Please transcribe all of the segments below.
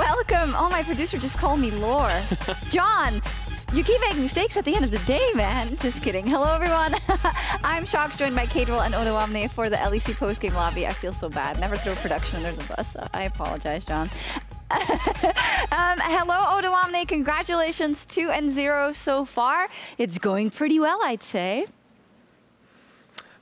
welcome. Oh, my producer just called me Lore. John, you keep making mistakes at the end of the day, man. Just kidding. Hello, everyone. I'm Sjokz, joined by Caedrel and Odoamne for the LEC postgame lobby. I feel so bad. Never throw production under the bus. I apologize, John. Hello, Odoamne. Congratulations, 2-0 so far. It's going pretty well, I'd say.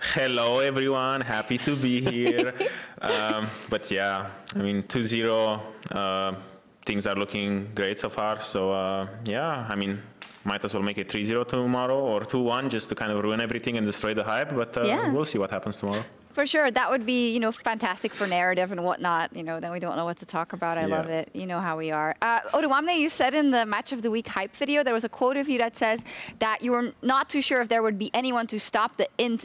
Hello, everyone. Happy to be here. But yeah, I mean, 2-0. Things are looking great so far. So yeah, I mean, might as well make it 3-0 tomorrow or 2-1 just to kind of ruin everything and destroy the hype. But yeah, we'll see what happens tomorrow. For sure, that would be, you know, fantastic for narrative and whatnot. You know, then we don't know what to talk about. I love it. You know how we are. Odoamne, you said in the Match of the Week hype video, there was a quote of you that says that you were not too sure if there would be anyone to stop the in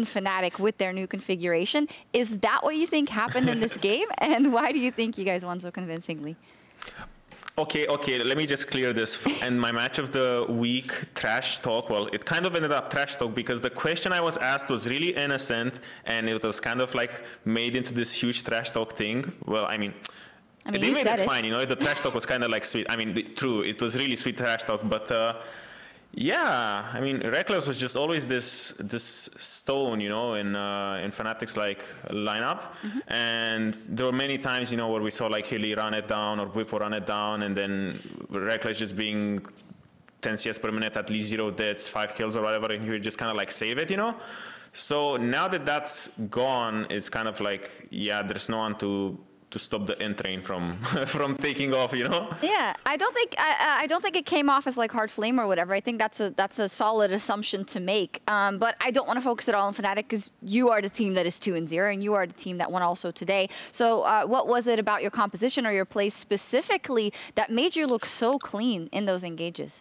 Fnatic with their new configuration. Is that what you think happened in this game? And why do you think you guys won so convincingly? Okay, let me just clear this. And my Match of the Week trash talk, well, it kind of ended up trash talk because the question I was asked was really innocent and it was kind of like made into this huge trash talk thing. Well, I mean they made it fine, you know, the trash talk was kind of like sweet. I mean, true, it was really sweet trash talk, but yeah, I mean, Reckless was just always this stone, you know, in Fnatic's like lineup, and there were many times, you know, where we saw like Hilly run it down or Bwipo run it down, and then Reckless just being 10 CS per minute, at least 0 deaths, 5 kills or whatever, and he would just kind of like save it, you know. So now that that's gone, it's kind of like, yeah, there's no one to stop the end train from taking off, you know? Yeah, I don't think it came off as like hard flame or whatever. I think that's a solid assumption to make. But I don't want to focus it all on Fnatic because you are the team that is 2-0 and you are the team that won also today. So what was it about your composition or your play specifically that made you look so clean in those engages?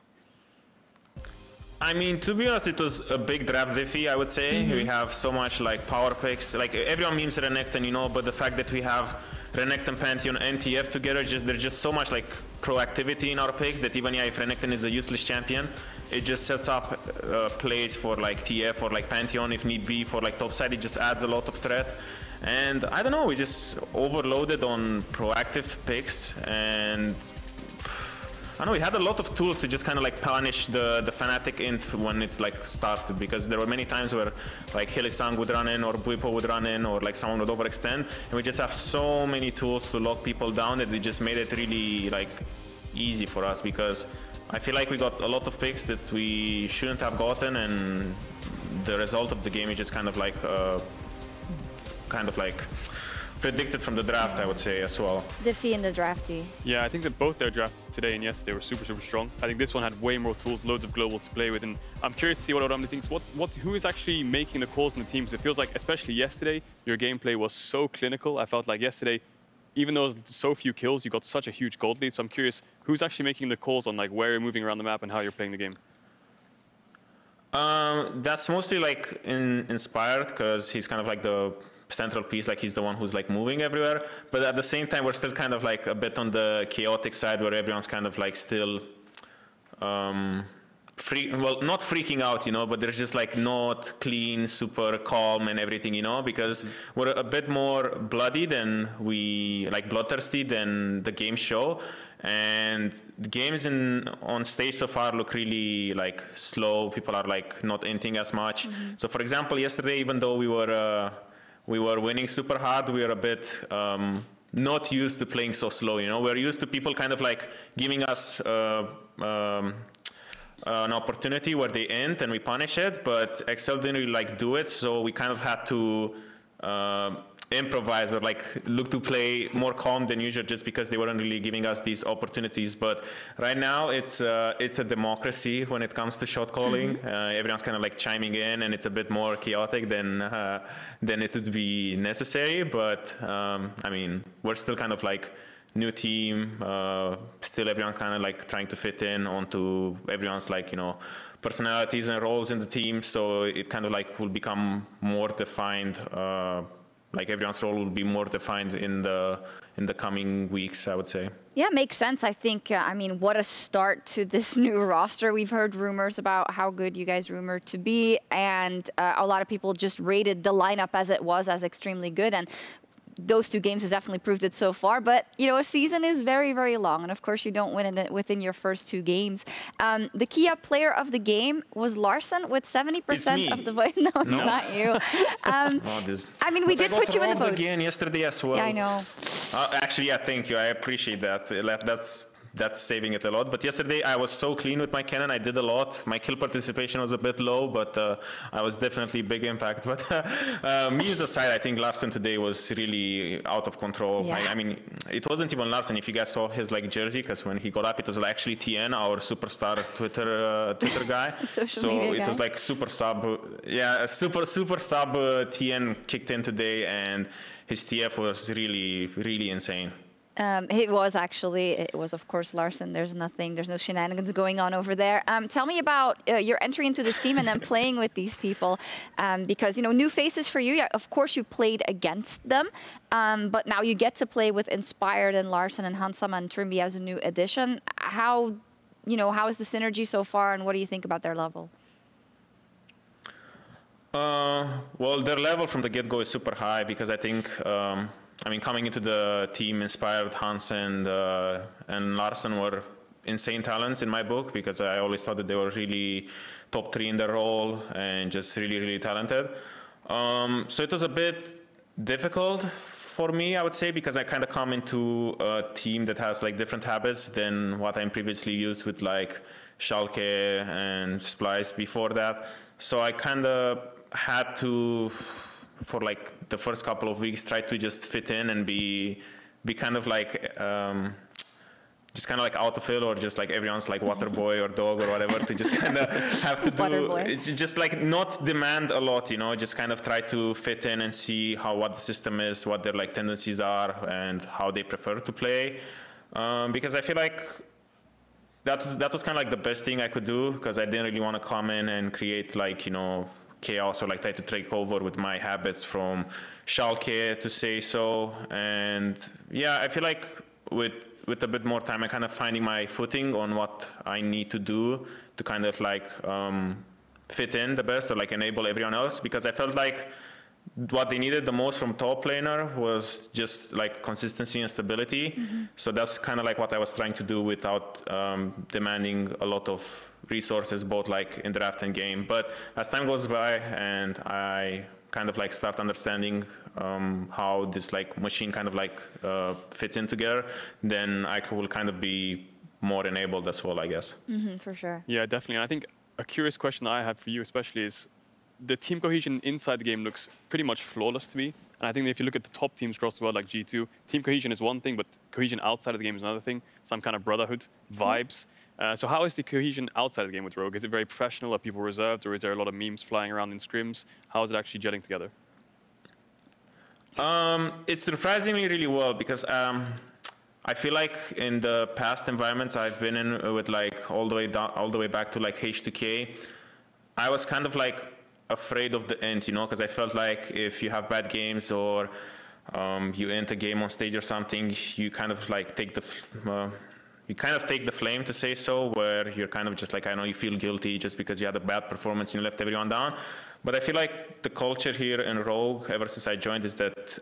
I mean, to be honest, it was a big draft diffy, I would say. We have so much like power picks. Like everyone memes Renekton, you know, but the fact that we have Renekton, Pantheon, and TF together, there's just so much like proactivity in our picks that even if Renekton is a useless champion, it just sets up plays for like TF or like Pantheon if need be for like topside. It just adds a lot of threat. And I don't know, we just overloaded on proactive picks, and I know we had a lot of tools to just kind of like punish the Fnatic int when it like started, because there were many times where like Hilly-sang would run in or Bwipo would run in or like someone would overextend, and we just have so many tools to lock people down that it just made it really like easy for us, because I feel like we got a lot of picks that we shouldn't have gotten, and the result of the game is just kind of like predicted from the draft, I would say, as well. Diffy in the drafty. Yeah, I think that both their drafts today and yesterday were super, super strong. I think this one had way more tools, loads of globals to play with, and I'm curious to see what Odoamne thinks. Who is actually making the calls in the team? Because it feels like, especially yesterday, your gameplay was so clinical. I felt like yesterday, even though it was so few kills, you got such a huge gold lead. So I'm curious, who's actually making the calls on like where you're moving around the map and how you're playing the game? That's mostly like inspired, because he's kind of like the central piece, like he's the one who's like moving everywhere, but at the same time we're still kind of like a bit on the chaotic side where everyone's kind of like still well, not freaking out, you know, but there's just like not clean, super calm and everything, you know, because we're a bit more bloody than bloodthirsty than the games show, and the games on stage so far look really like slow. People are like not inting as much. So for example, yesterday, even though we were winning super hard, we were a bit not used to playing so slow, you know? We're used to people kind of like giving us an opportunity where they end and we punish it, but Excel didn't really like do it, so we kind of had to improvise or like look to play more calm than usual, just because they weren't really giving us these opportunities. But right now it's a democracy when it comes to shot calling. Everyone's kind of like chiming in, and it's a bit more chaotic than it would be necessary. But I mean, we're still kind of like new team. Still everyone kind of like trying to fit in onto everyone's like, you know, personalities and roles in the team. So it kind of like will become more defined. Like everyone's role will be more defined in the coming weeks, I would say. Yeah, makes sense. I think, I mean, what a start to this new roster. We've heard rumors about how good you guys rumored to be, and a lot of people just rated the lineup as it was as extremely good. And those 2 games has definitely proved it so far. But, you know, a season is very, very long. And of course, you don't win it within your first 2 games. The Kia player of the game was Larson with 70% of the vote. No, it's not you. I mean, we did put you in the vote again yesterday as well. Yeah, I know. Actually, yeah, thank you. I appreciate that. That's saving it a lot. But yesterday I was so clean with my cannon. I did a lot. My kill participation was a bit low, but I was definitely big impact. But memes aside, I think Larson today was really out of control. Yeah. I mean, it wasn't even Larson. If you guys saw his like jersey, because when he got up, it was actually TN, our superstar Twitter guy. Social media it guy. was like super sub. Yeah, super sub TN kicked in today, and his TF was really insane. It was of course Larson. There's no shenanigans going on over there. Tell me about your entry into this team and then playing with these people, because, you know, new faces for you. Yeah, of course you played against them, but now you get to play with Inspired and Larson and Hansama and Trimby as a new addition. How is the synergy so far, and what do you think about their level? Well, their level from the get-go is super high, because I think, I mean, coming into the team, Inspired, Hans and Larson were insane talents in my book, because I always thought that they were really top 3 in their role and just really talented. So it was a bit difficult for me, I would say, because I kind of come into a team that has like different habits than what I'm previously used with, like Schalke and Splice before that. So I kind of had to, for like the first couple of weeks, try to just fit in and be kind of like just kind of like autofill, or just like everyone's like water boy or dog or whatever, to just kind of have to do, just like not demand a lot, you know, just kind of try to fit in and see what the system is, what their like tendencies are, and how they prefer to play. Because I feel like that was kind of like the best thing I could do, because I didn't really want to come in and create like, you know, chaos, or like try to take over with my habits from Schalke, to say so. And yeah, I feel like with a bit more time, I kind of finding my footing on what I need to do to kind of like fit in the best, or like enable everyone else, because I felt like what they needed the most from top laner was just like consistency and stability. So that's kind of like what I was trying to do without demanding a lot of resources, both like in draft and game. But as time goes by and I kind of like start understanding how this like machine kind of like fits in together, then I will kind of be more enabled as well, I guess. For sure. Yeah, definitely. And I think a curious question that I have for you especially is, the team cohesion inside the game looks pretty much flawless to me. And I think that if you look at the top teams across the world, like G2, team cohesion is one thing, but cohesion outside of the game is another thing. Some kind of brotherhood, vibes. So how is the cohesion outside of the game with Rogue? Is it very professional? Are people reserved? Or is there a lot of memes flying around in scrims? How is it actually gelling together? It's surprisingly really well, because I feel like in the past environments I've been in, with like all the way back to like H2K, I was kind of like afraid of the end, you know, because I felt like if you have bad games, or you end a game on stage or something, you kind of like take the flame, to say so, where you're kind of just like, I know you feel guilty just because you had a bad performance and you left everyone down. But I feel like the culture here in Rogue, ever since I joined, is that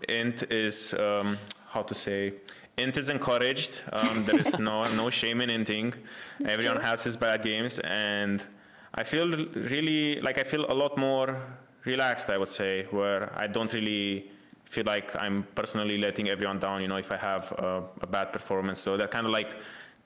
int is int is encouraged. There is no shame in inting. Everyone has his bad games, and I feel really like I feel a lot more relaxed, I would say, where I don't really feel like I'm personally letting everyone down, you know, if I have a bad performance. So that kind of like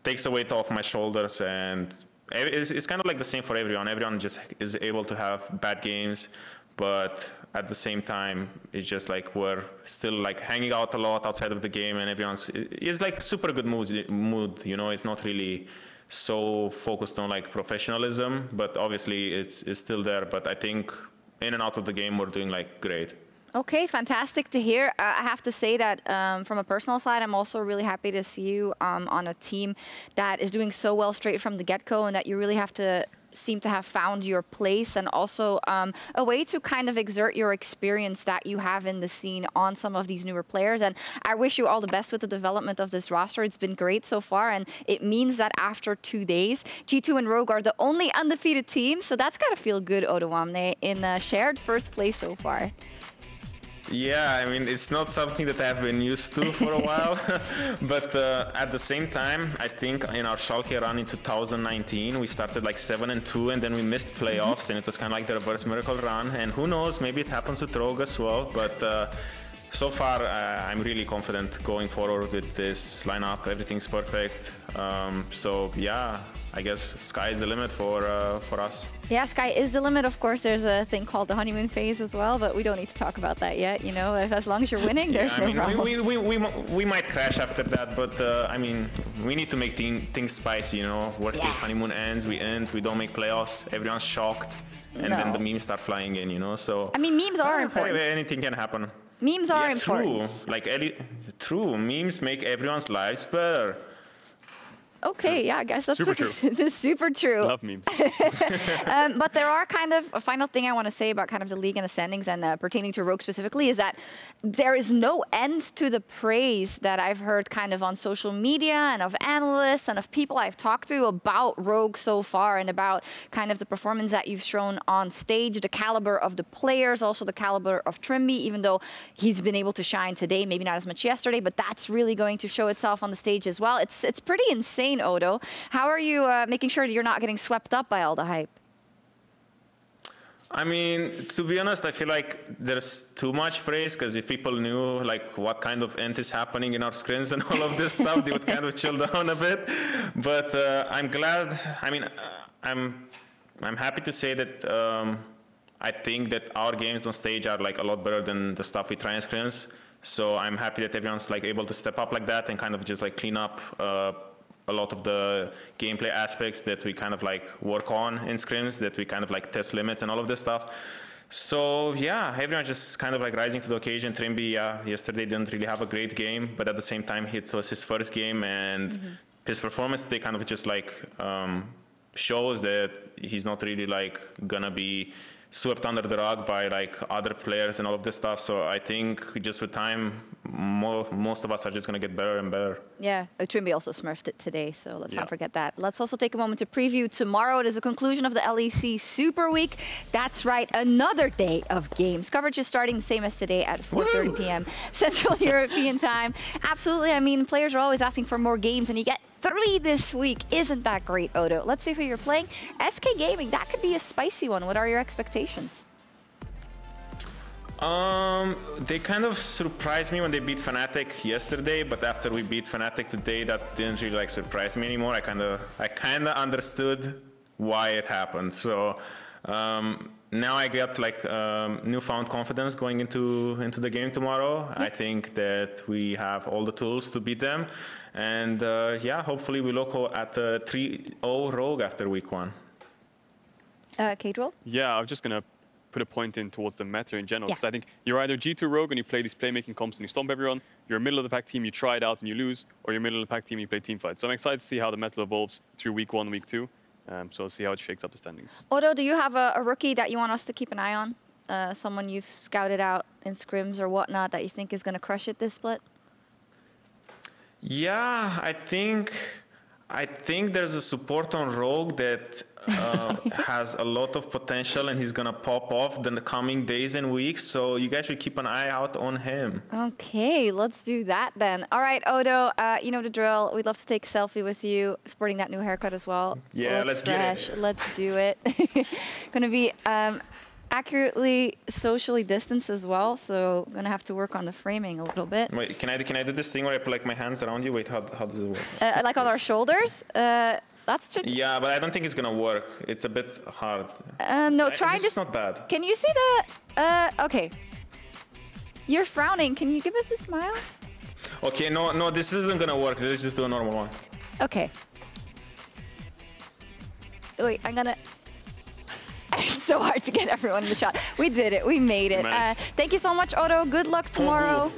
takes the weight off my shoulders, and it's kind of like the same for everyone. Everyone just is able to have bad games, but at the same time, it's just like we're still like hanging out a lot outside of the game, and it's like super good mood, you know. It's not really so focused on like professionalism, but obviously it's still there. But I think in and out of the game, we're doing like great. Okay, fantastic to hear. I have to say that from a personal side, I'm also really happy to see you on a team that is doing so well straight from the get-go, and that you really seem to have found your place, and also a way to kind of exert your experience that you have in the scene on some of these newer players. And I wish you all the best with the development of this roster. It's been great so far, and it means that after 2 days, G2 and Rogue are the only undefeated team, so that's gotta feel good, Odoamne, in shared first place so far. Yeah, I mean, it's not something that I've been used to for a while. But at the same time, I think in our Sjokz run in 2019, we started like 7-2, and then we missed playoffs, and it was kind of like the reverse miracle run. And who knows, maybe it happens with Rogue as well. But so far, I'm really confident going forward with this lineup. Everything's perfect. So yeah, I guess sky is the limit for us. Yeah, sky is the limit. Of course, there's a thing called the honeymoon phase as well, but we don't need to talk about that yet. You know, as long as you're winning, there's no problem. We might crash after that, but I mean, we need to make things spicy. You know, worst case honeymoon ends, we end, we don't make playoffs, everyone's shocked, and then the memes start flying in. You know, so I mean, memes are important. Anything can happen. Memes are important. True. Memes make everyone's lives better. Okay, yeah, I guess that's super true. That's super true. Love memes. But there are kind of a final thing I want to say about kind of the league and the standings and pertaining to Rogue specifically is that there is no end to the praise that I've heard kind of on social media and of analysts and of people I've talked to about Rogue so far and about kind of the performance that you've shown on stage, the caliber of the players, also the caliber of Trimby, even though he's been able to shine today, maybe not as much yesterday, but that's really going to show itself on the stage as well. It's pretty insane. Odo, how are you making sure that you're not getting swept up by all the hype? I mean, to be honest, I feel like there's too much praise, because if people knew like what kind of end is happening in our scrims and all of this stuff, they would kind of chill down a bit. But I'm glad. I mean, I'm happy to say that I think that our games on stage are like a lot better than the stuff we try in scrims. So I'm happy that everyone's like able to step up like that and kind of just like clean up a lot of the gameplay aspects that we kind of like work on in scrims, that we kind of like test limits and all of this stuff. So yeah, everyone just kind of like rising to the occasion. Trimby, yesterday didn't really have a great game, but at the same time, it was his first game, and his performance today kind of just like shows that he's not really like gonna be swept under the rug by like other players and all of this stuff. So I think just with time, most of us are just going to get better and better. Yeah, Trimby also smurfed it today, so let's not forget that. Let's also take a moment to preview tomorrow. It is the conclusion of the LEC Super Week. That's right, another day of games. Coverage is starting the same as today at 4:30 p.m. Central European time. Absolutely, I mean, players are always asking for more games, and you get 3 this week. Isn't that great, Odo? Let's see who you're playing. SK Gaming, that could be a spicy one. What are your expectations? They kind of surprised me when they beat Fnatic yesterday, but after we beat Fnatic today, that didn't really like surprise me anymore. I kind of understood why it happened. So now I get like newfound confidence going into the game tomorrow. I think that we have all the tools to beat them, and yeah, hopefully we look at a 3-0 Rogue after week 1. Caedrel? Yeah, I'm just gonna put a point in towards the meta in general, because I think you're either G2 Rogue and you play these playmaking comps and you stomp everyone, you're a middle of the pack team, you try it out and you lose, or you're middle of the pack team and you play team fight. So I'm excited to see how the meta evolves through week 1, week 2. So we'll see how it shakes up the standings. Odo, do you have a rookie that you want us to keep an eye on? Someone you've scouted out in scrims or whatnot that you think is going to crush it this split? Yeah, I think there's a support on Rogue that has a lot of potential, and he's gonna pop off in the coming days and weeks. So you guys should keep an eye out on him. Okay, let's do that then. All right, Odo, you know the drill. We'd love to take a selfie with you, sporting that new haircut as well. Yeah, let's get it. Let's do it. Gonna be accurately socially distanced as well, so I'm gonna have to work on the framing a little bit. Wait, can I do this thing where I put like my hands around you? Wait, how does it work? Like on our shoulders? That's just... Yeah, but I don't think it's gonna work. It's a bit hard. No, try this. It's not bad. Can you see the? Okay. You're frowning. Can you give us a smile? Okay, no, this isn't gonna work. Let's just do a normal one. Okay. Wait, I'm gonna... It's so hard to get everyone in the shot. We did it. We made it. Thank you so much, Odo. Good luck tomorrow.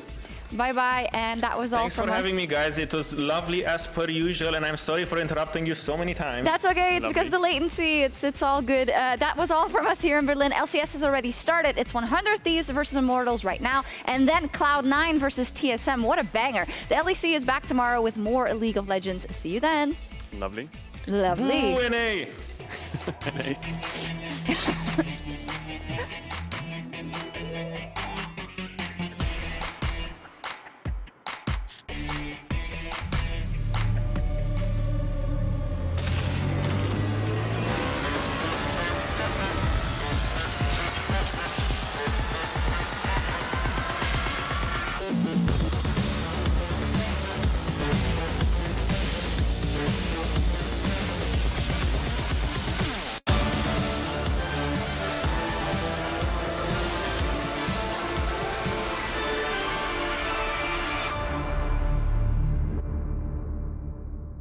Bye-bye. And that was all from us. Thanks for having me, guys. It was lovely as per usual, and I'm sorry for interrupting you so many times. That's okay. It's because of the latency. It's all good. That was all from us here in Berlin. LCS has already started. It's 100 Thieves versus Immortals right now, and then Cloud9 versus TSM. What a banger. The LEC is back tomorrow with more League of Legends. See you then. Lovely. Lovely. Woo, NA.